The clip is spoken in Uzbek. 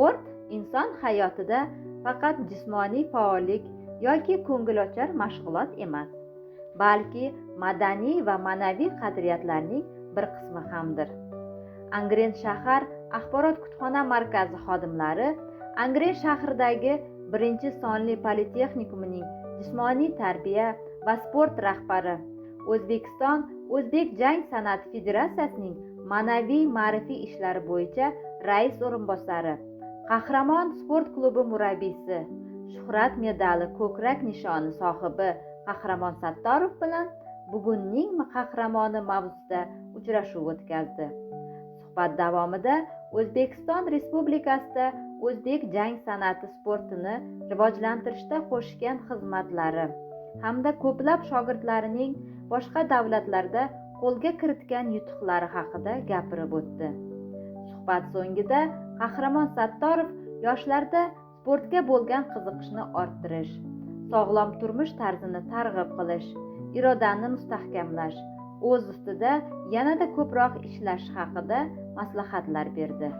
Sport inson hayotida faqat jismoniy faollik yoki ko'ngilochar mashg'ulot emas, balki madaniy va ma'naviy qadriyatlarning bir qismi hamdir. Angren shahar axborot kutubxona markazi xodimlari Angren shahridagi 1-sonli politexnikumining jismoniy tarbiya va sport rahbari, O'zbekiston O'zbek jang san'ati federatsiyasining ma'naviy ma'rifiy ishlari bo'yicha rais o'rinbosari, Qahramon sport klubi murabbiysi, Shuhrat medali ko'krak nishoni sohibi Qahramon Sattorov bilan bugunning qahramoni mavzusida uchrashuv o'tkazdi. Suhbat davomida O'zbekiston Respublikasida o'zbek jang san'ati sportini rivojlantirishda qo'shgan xizmatlari hamda ko'plab shogirdlarining boshqa davlatlarda qo'lga kiritgan yutuqlari haqida gapirib o'tdi. Suhbat so'ngida Qahramon Sattorov yoshlarda sportga bo'lgan qiziqishni orttirish, sog'lom turmush tarzini targ'ib qilish, irodani mustahkamlash, o'z ustida yanada ko'proq ishlash haqida maslahatlar berdi.